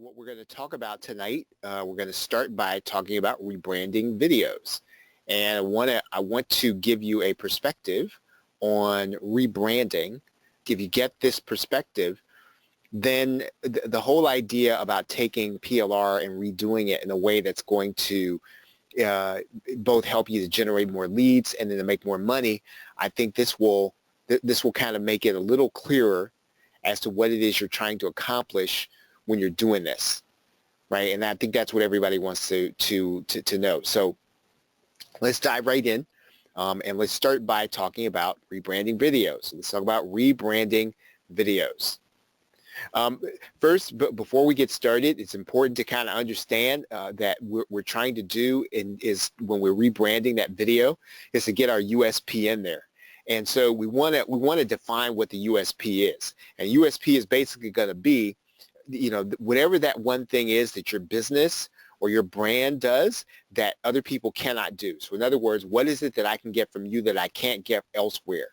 what we're going to talk about tonight, we're going to start by talking about rebranding videos. And I want to give you a perspective on rebranding. If you get this perspective, then the whole idea about taking PLR and redoing it in a way that's going to both help you to generate more leads and then to make more money, I think this will kind of make it a little clearer as to what it is you're trying to accomplish when you're doing this, right? And I think that's what everybody wants to know. So let's dive right in, and let's start by talking about rebranding videos. Let's talk about rebranding videos. First, before we get started, it's important to kind of understand that we're trying to do is when we're rebranding that video is to get our USP in there. And so we want to define what the USP is. And USP is basically going to be, whatever that one thing is that your business or your brand does that other people cannot do. So in other words, what is it that I can get from you that I can't get elsewhere?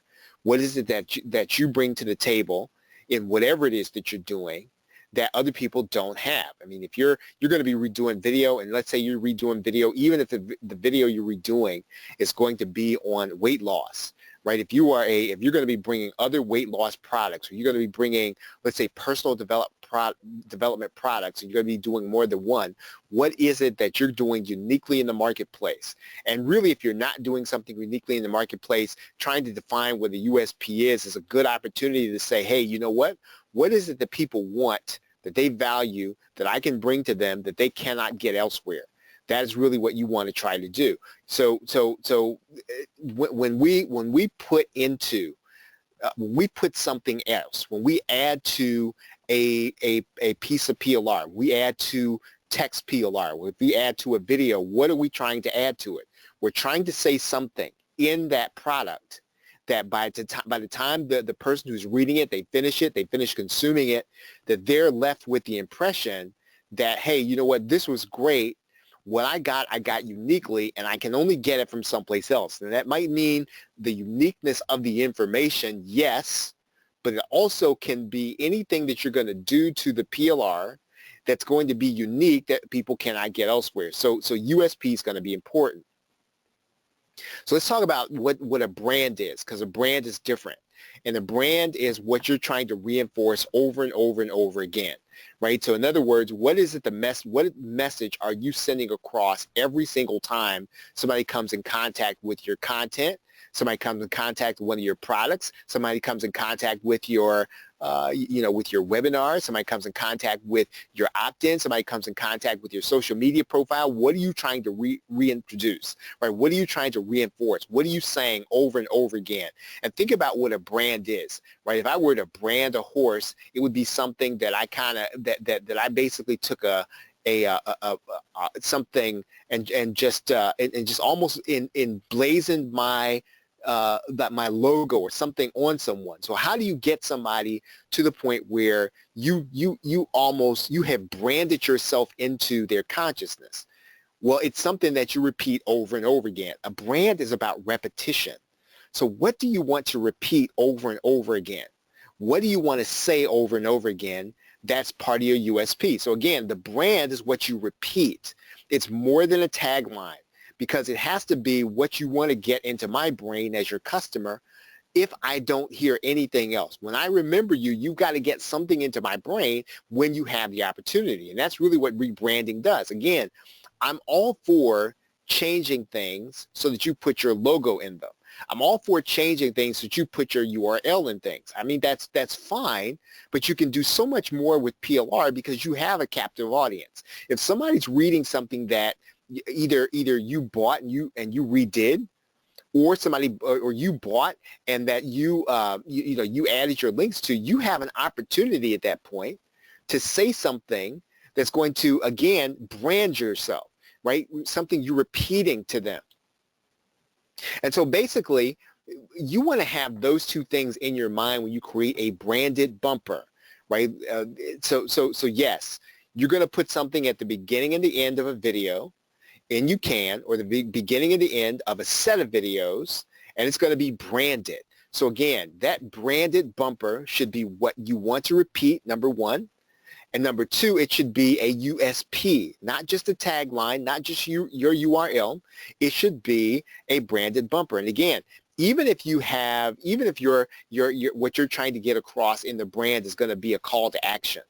What is it that you bring to the table in whatever it is that you're doing that other people don't have? I mean, if you're going to be redoing video, and let's say you're redoing video, even if the video you're redoing is going to be on weight loss, right? If you're going to be bringing other weight loss products, or you're going to be bringing, let's say, personal development products, and you're going to be doing more than one, what is it that you're doing uniquely in the marketplace? And really, if you're not doing something uniquely in the marketplace, trying to define what the USP is a good opportunity to say, hey, you know what? What is it that people want, that they value, that I can bring to them that they cannot get elsewhere? That is really what you want to try to do. So when we put something else, when we add to a piece of PLR, we add to text PLR, if we add to a video, what are we trying to add to it? We're trying to say something in that product that by the time the person who's reading it, they finish consuming it, that they're left with the impression that, hey, you know what, this was great. What I got uniquely, and I can only get it from someplace else. And that might mean the uniqueness of the information, yes, but it also can be anything that you're going to do to the PLR that's going to be unique that people cannot get elsewhere. So USP is going to be important. So let's talk about what a brand is, because a brand is different. And a brand is what you're trying to reinforce over and over and over again, right? So in other words, what is it what message are you sending across every single time somebody comes in contact with your content, somebody comes in contact with one of your products, somebody comes in contact with your with your webinar, somebody comes in contact with your opt-in, somebody comes in contact with your social media profile? What are you trying to reintroduce, right? What are you trying to reinforce? What are you saying over and over again? And think about what a brand is, right? If I were to brand a horse, it would be something that I kind of, that I basically took something and just almost emblazoned my logo or something on someone. So how do you get somebody to the point where you have branded yourself into their consciousness? Well, it's something that you repeat over and over again. A brand is about repetition. So what do you want to repeat over and over again? What do you want to say over and over again? That's part of your USP. So again, the brand is what you repeat. It's more than a tagline, because it has to be what you want to get into my brain as your customer if I don't hear anything else. When I remember you, you've got to get something into my brain when you have the opportunity. And that's really what rebranding does. Again, I'm all for changing things so that you put your logo in them. I'm all for changing things so that you put your URL in things. I mean, that's fine, but you can do so much more with PLR because you have a captive audience. If somebody's reading something that either you bought and you redid, or you bought and that you added your links to, you have an opportunity at that point to say something that's going to, again, brand yourself, right? Something you're repeating to them. And so basically, you want to have those two things in your mind when you create a branded bumper, right? So yes, you're going to put something at the beginning and the end of a video, and you can, or the beginning and the end of a set of videos, and it's going to be branded. So again, that branded bumper should be what you want to repeat, number one. And number two, it should be a USP, not just a tagline, not just your URL. It should be a branded bumper. And again, even if your what you're trying to get across in the brand is going to be a call to action,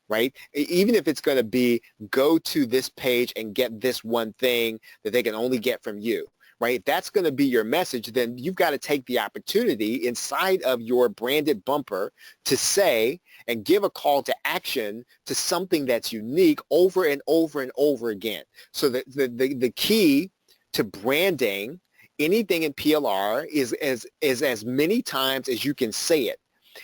right? Even if it's going to be go to this page and get this one thing that they can only get from you, right? If that's going to be your message, then you've got to take the opportunity inside of your branded bumper to say and give a call to action to something that's unique over and over and over again. So the key to branding anything in PLR is as many times as you can say it,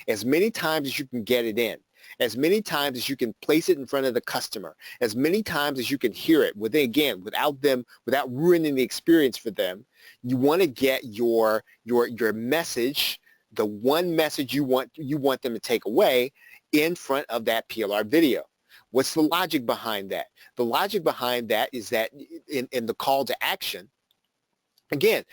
as many times as you can get it in, as many times as you can place it in front of the customer, as many times as you can hear it, without ruining the experience for them. You want to get your message, the one message you want them to take away, in front of that PLR video. What's the logic behind that? The logic behind that is that in the call to action, again,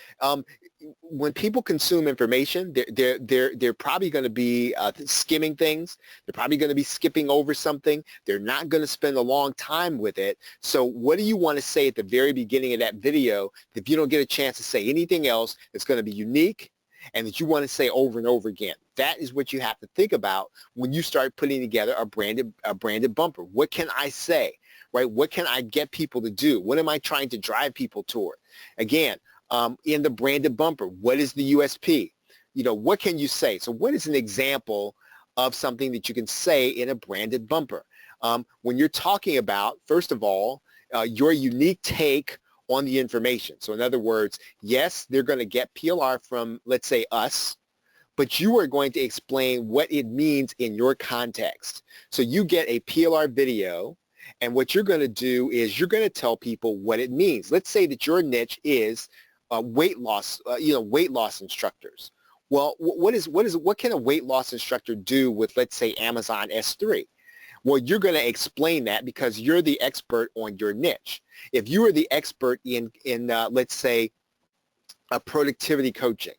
when people consume information, they're probably going to be skimming things. They're probably going to be skipping over something. They're not going to spend a long time with it. So what do you want to say at the very beginning of that video if you don't get a chance to say anything else that's going to be unique and that you want to say over and over again? That is what you have to think about when you start putting together a branded bumper. What can I say, right? What can I get people to do? What am I trying to drive people toward? Again, in the branded bumper, what is the USP? What can you say? So what is an example of something that you can say in a branded bumper? When you're talking about, first of all, your unique take on the information. So in other words, yes, they're going to get PLR from, let's say, us, but you are going to explain what it means in your context. So you get a PLR video, and what you're going to do is you're going to tell people what it means. Let's say that your niche is weight loss instructors. Well, what can a weight loss instructor do with, let's say, Amazon S3? Well, you're going to explain that because you're the expert on your niche. If you are the expert in let's say, a productivity coaching,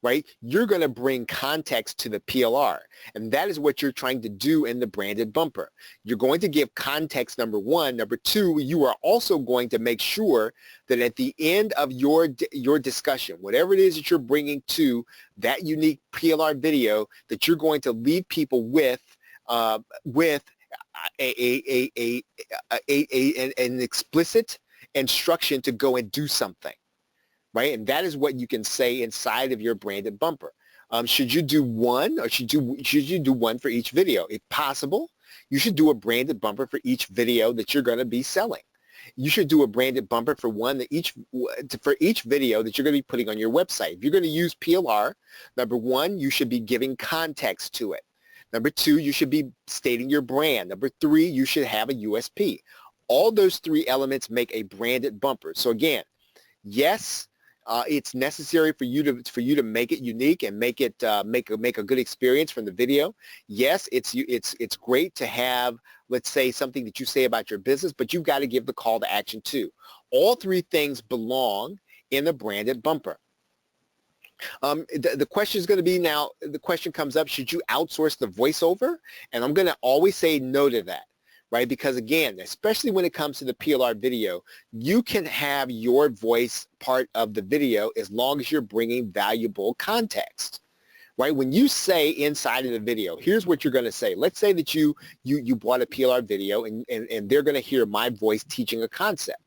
right? You're going to bring context to the PLR, and that is what you're trying to do in the branded bumper. You're going to give context, number one. Number two, you are also going to make sure that at the end of your discussion, whatever it is that you're bringing to that unique PLR video, that you're going to leave people with an explicit instruction to go and do something. Right? And that is what you can say inside of your branded bumper. Should you do one, or should you do one for each video? If possible, you should do a branded bumper for each video that you're going to be selling. You should do a branded bumper for each video that you're going to be putting on your website. If you're going to use PLR, number one, you should be giving context to it. Number two, you should be stating your brand. Number three, you should have a USP. All those three elements make a branded bumper. So again, yes, it's necessary for you to make it unique and make a good experience from the video. Yes, it's great to have, let's say, something that you say about your business, but you've got to give the call to action too. All three things belong in the branded bumper. The question is going to be now, the question comes up, should you outsource the voiceover? And I'm going to always say no to that. Right? Because again, especially when it comes to the PLR video, you can have your voice part of the video as long as you're bringing valuable context. Right? When you say inside of the video, here's what you're going to say. Let's say that you bought a PLR video and they're going to hear my voice teaching a concept.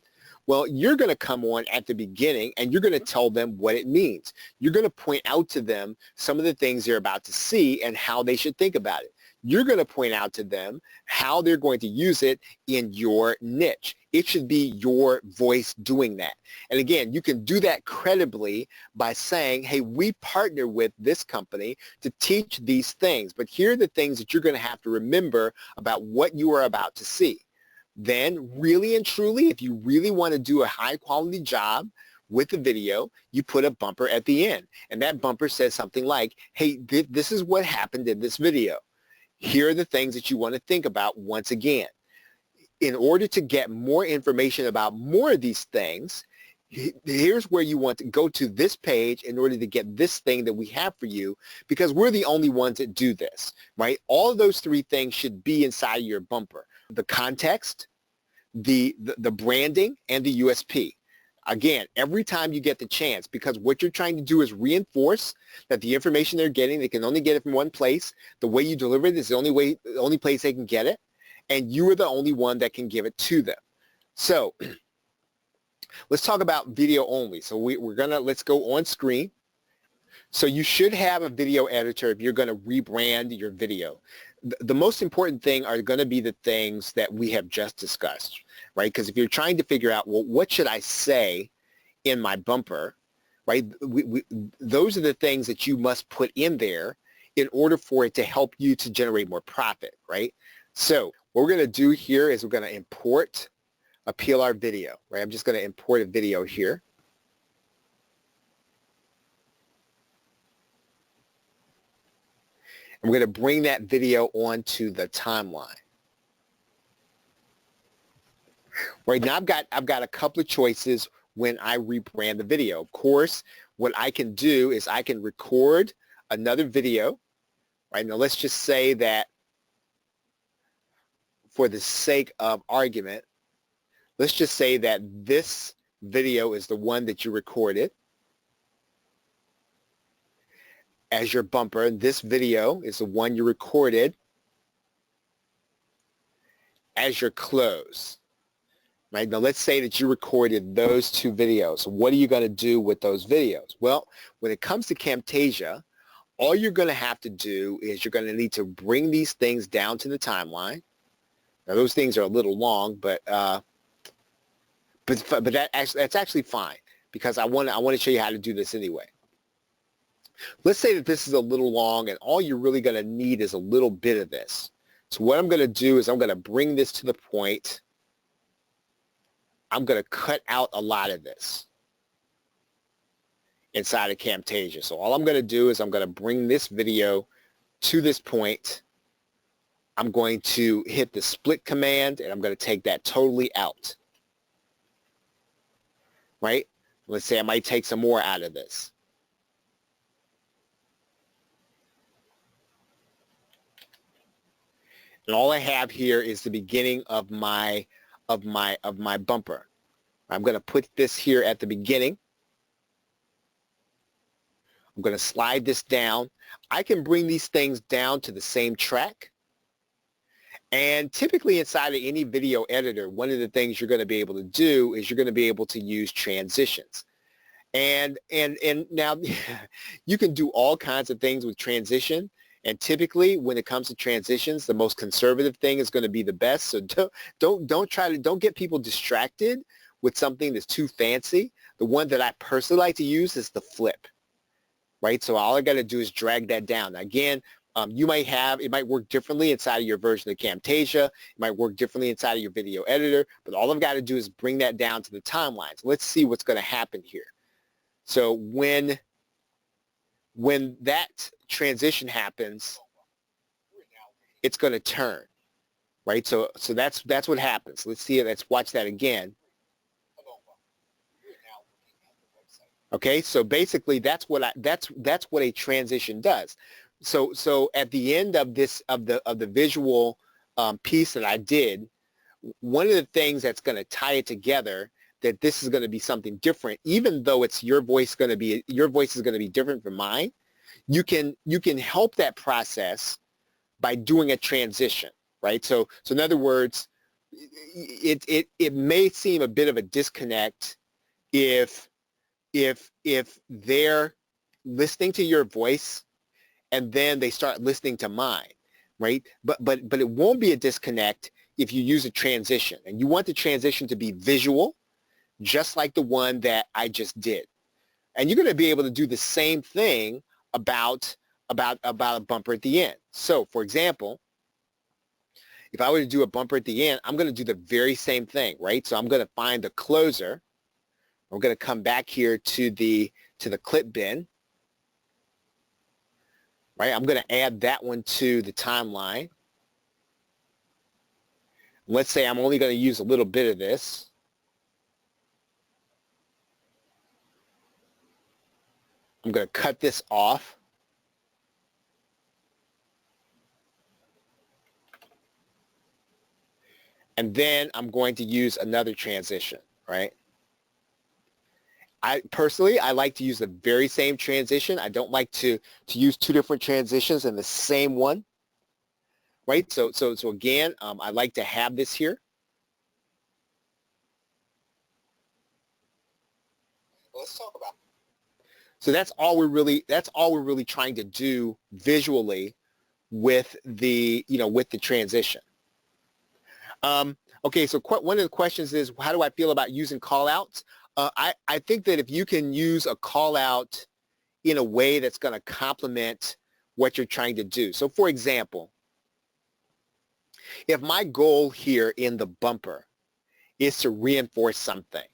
Well, you're going to come on at the beginning and you're going to tell them what it means. You're going to point out to them some of the things they're about to see and how they should think about it. You're going to point out to them how they're going to use it in your niche. It should be your voice doing that. And again, you can do that credibly by saying, hey, we partner with this company to teach these things, but here are the things that you're going to have to remember about what you are about to see. Then really and truly, if you really want to do a high quality job with the video, you put a bumper at the end. And that bumper says something like, hey, this is what happened in this video. Here are the things that you want to think about once again. In order to get more information about more of these things, here's where you want to go to this page in order to get this thing that we have for you, because we're the only ones that do this, right? All of those three things should be inside of your bumper. The context, the branding, and the USP. Again, every time you get the chance, because what you're trying to do is reinforce that the information they're getting, they can only get it from one place. The way you deliver it is the only place they can get it, and you are the only one that can give it to them. So let's talk about video only. So let's go on screen. So you should have a video editor if you're going to rebrand your video. The most important thing are going to be the things that we have just discussed, right? Because if you're trying to figure out, well, what should I say in my bumper, right? Those are the things that you must put in there in order for it to help you to generate more profit, right? So what we're going to do here is we're going to import a PLR video, right? I'm just going to import a video here. And we're going to bring that video onto the timeline. Right now I've got a couple of choices when I rebrand the video. Of course, what I can do is I can record another video. Right now, let's just say that for the sake of argument, let's just say that this video is the one that you recorded as your bumper. This video is the one you recorded as your close. Right? Now let's say that you recorded those two videos. What are you going to do with those videos? Well, when it comes to Camtasia, all you're going to have to do is you're going to need to bring these things down to the timeline. Now those things are a little long, but that's actually fine, because I want to show you how to do this anyway. Let's say that this is a little long and all you're really going to need is a little bit of this. So what I'm going to do is I'm going to bring this to the point. I'm going to cut out a lot of this inside of Camtasia. So all I'm going to do is I'm going to bring this video to this point. I'm going to hit the split command and I'm going to take that totally out. Right? Let's say I might take some more out of this. And all I have here is the beginning of my bumper. I'm going to put this here at the beginning. I'm going to slide this down. I can bring these things down to the same track. And typically inside of any video editor, one of the things you're going to be able to do is you're going to be able to use transitions. And now you can do all kinds of things with transition. And typically when it comes to transitions, the most conservative thing is going to be the best. So don't get people distracted with something that's too fancy. The one that I personally like to use is the flip, right? So all I got to do is drag that down. Now, again, it might work differently inside of your version of Camtasia. It might work differently inside of your video editor, but all I've got to do is bring that down to the timeline. So let's see what's going to happen here. So when that transition happens, it's going to turn, right? So that's what happens. Let's see it. Let's watch that again. Okay, so basically that's what a transition does. So at the end of the visual piece that I did, one of the things that's going to tie it together, that this is going to be something different, even though it's your voice is going to be different from mine. You can help that process by doing a transition, right? So in other words, it may seem a bit of a disconnect if they're listening to your voice and then they start listening to mine, right? But it won't be a disconnect if you use a transition, and you want the transition to be visual, just like the one that I just did. And you're going to be able to do the same thing about a bumper at the end. So, for example, if I were to do a bumper at the end, I'm going to do the very same thing, right? So I'm going to find the closer. I'm going to come back here to the clip bin. Right? I'm going to add that one to the timeline. Let's say I'm only going to use a little bit of this. I'm going to cut this off. And then I'm going to use another transition, right? I personally like to use the very same transition. I don't like to use two different transitions in the same one, right? So again, I like to have this here. Let's talk about. So that's all we're really trying to do visually with the with the transition. Okay, so one of the questions is, how do I feel about using callouts? I think that if you can use a callout in a way that's going to complement what you're trying to do. So for example, if my goal here in the bumper is to reinforce something,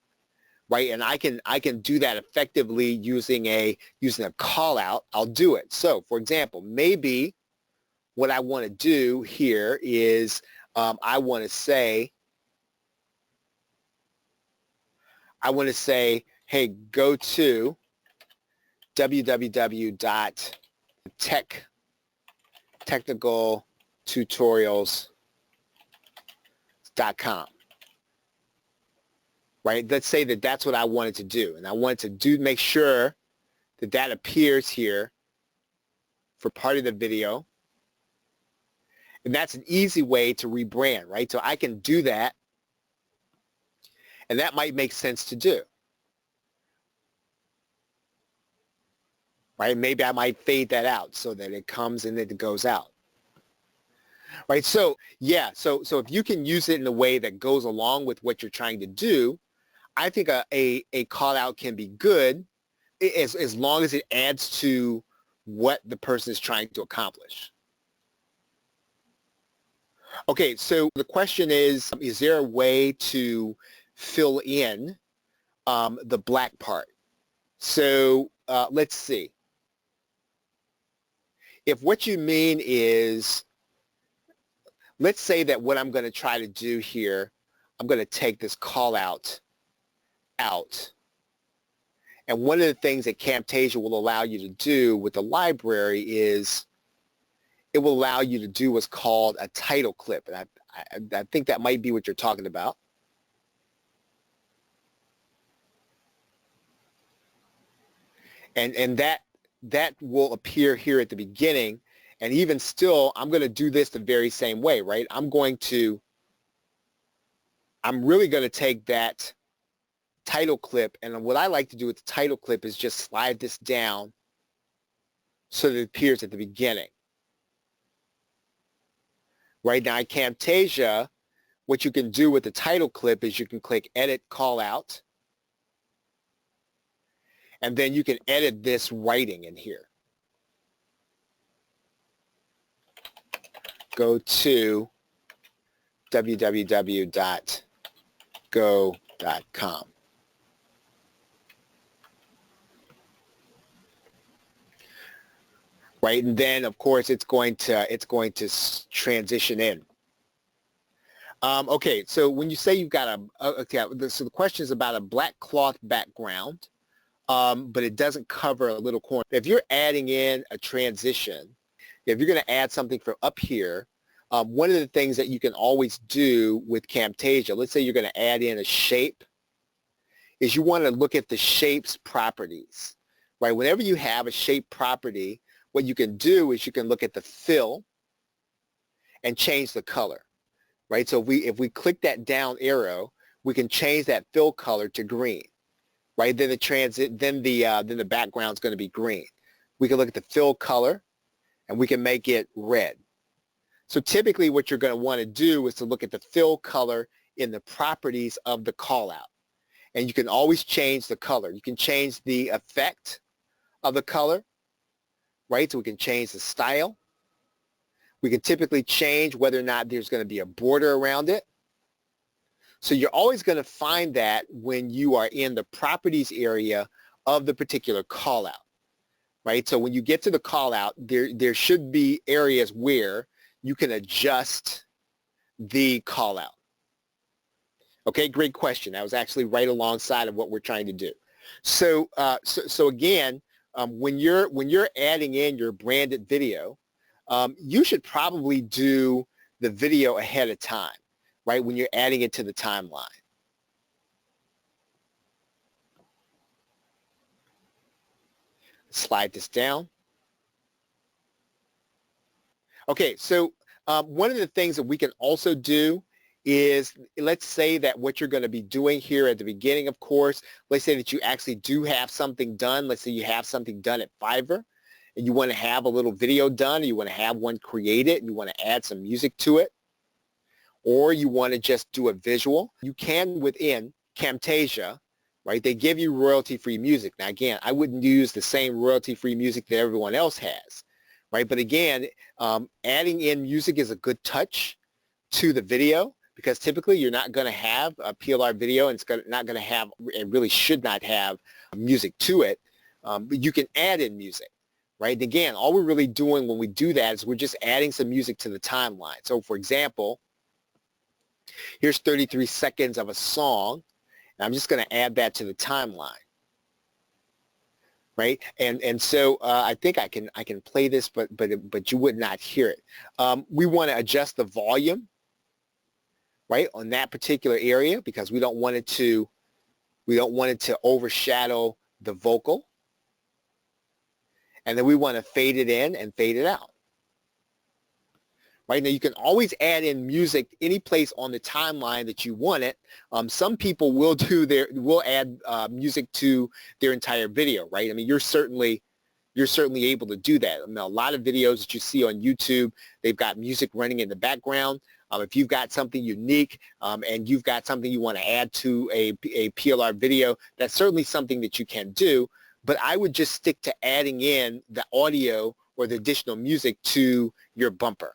right, and I can do that effectively using a callout, I'll do it. So for example, maybe what I want to do here is I want to say, hey, go to www.technicaltutorials.com. Right? Let's say that that's what I wanted to do, and I wanted to make sure that that appears here for part of the video. And that's an easy way to rebrand, right? So I can do that, and that might make sense to do. Right? Maybe I might fade that out so that it comes and it goes out. Right? So yeah, so if you can use it in a way that goes along with what you're trying to do, I think a call out can be good as long as it adds to what the person is trying to accomplish. Okay, so the question is there a way to fill in the black part? So let's see. If what you mean is, let's say that what I'm going to try to do here, I'm going to take this call out. And one of the things that Camtasia will allow you to do with the library is it will allow you to do what's called a title clip. And I think that might be what you're talking about. And that will appear here at the beginning. And even still, I'm going to do this the very same way, right? I'm really going to take that title clip, and what I like to do with the title clip is just slide this down so that it appears at the beginning. Right now in Camtasia, what you can do with the title clip is you can click Edit Callout, and then you can edit this writing in here. Go to www.go.com. Right, and then of course it's going to transition in. Okay, so when you say you've got so the question is about a black cloth background, but it doesn't cover a little corner. If you're adding in a transition, if you're going to add something from up here, one of the things that you can always do with Camtasia, let's say you're going to add in a shape, is you want to look at the shape's properties. Right, whenever you have a shape property, what you can do is you can look at the fill and change the color, right? So if we click that down arrow, we can change that fill color to green, right? Then the background's going to be green. We can look at the fill color, and we can make it red. So typically, what you're going to want to do is to look at the fill color in the properties of the callout, and you can always change the color. You can change the effect of the color. Right, so we can change the style. We can typically change whether or not there's going to be a border around it. So you're always going to find that when you are in the properties area of the particular callout. Right, so when you get to the callout, there should be areas where you can adjust the callout. Okay, great question. That was actually right alongside of what we're trying to do. So again, when you're adding in your branded video, you should probably do the video ahead of time, right? When you're adding it to the timeline. Slide this down. Okay, so one of the things that we can also do is, let's say that what you're going to be doing here at the beginning, of course, let's say that you actually do have something done. Let's say you have something done at Fiverr and you want to have a little video done, or you want to have one created and you want to add some music to it, or you want to just do a visual. You can within Camtasia, right? They give you royalty-free music. Now, again, I wouldn't use the same royalty-free music that everyone else has, right? But again, adding in music is a good touch to the video, because typically you're not going to have a PLR video, and it's not going to have, it really should not have music to it, but you can add in music, right? And again, all we're really doing when we do that is we're just adding some music to the timeline. So for example, here's 33 seconds of a song, and I'm just going to add that to the timeline. Right, and so I think I can play this, but you would not hear it. We want to adjust the volume, right, on that particular area, because we don't want it to overshadow the vocal, and then we want to fade it in and fade it out. Right now, you can always add in music any place on the timeline that you want it. Some people will add music to their entire video, right? I mean, you're certainly able to do that. I mean, a lot of videos that you see on YouTube, they've got music running in the background. If you've got something unique and you've got something you want to add to a PLR video, that's certainly something that you can do. But I would just stick to adding in the audio or the additional music to your bumper.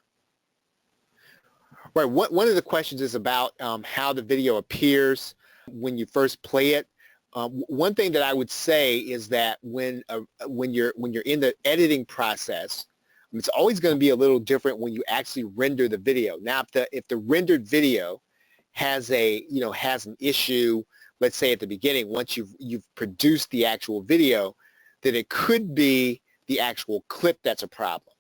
Right. One of the questions is about how the video appears when you first play it. One thing that I would say is that when you're in the editing process, it's always going to be a little different when you actually render the video. Now, if the rendered video has an issue, let's say at the beginning, once you've produced the actual video, then it could be the actual clip that's a problem.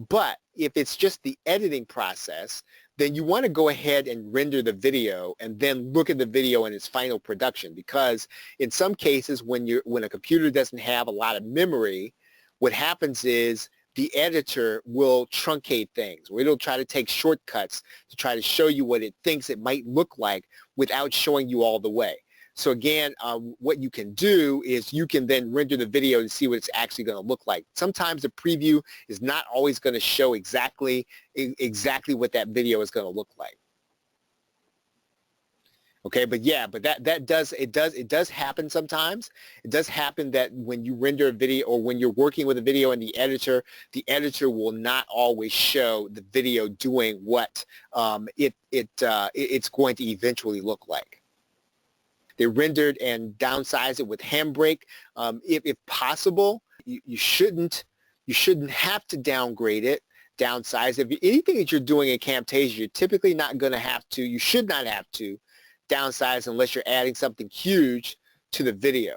But if it's just the editing process, then you want to go ahead and render the video and then look at the video in its final production, because in some cases when a computer doesn't have a lot of memory, what happens is the editor will truncate things, or it'll try to take shortcuts to try to show you what it thinks it might look like without showing you all the way. So again, what you can do is you can then render the video and see what it's actually going to look like. Sometimes the preview is not always going to show exactly what that video is going to look like. Okay, but that does happen sometimes. It does happen that when you render a video, or when you're working with a video in the editor will not always show the video doing what it's going to eventually look like. They rendered and downsized it with Handbrake. If possible, you shouldn't have to downgrade it, downsize it. If anything that you're doing in Camtasia, you're typically not going to have to. You should not have to downsize unless you're adding something huge to the video.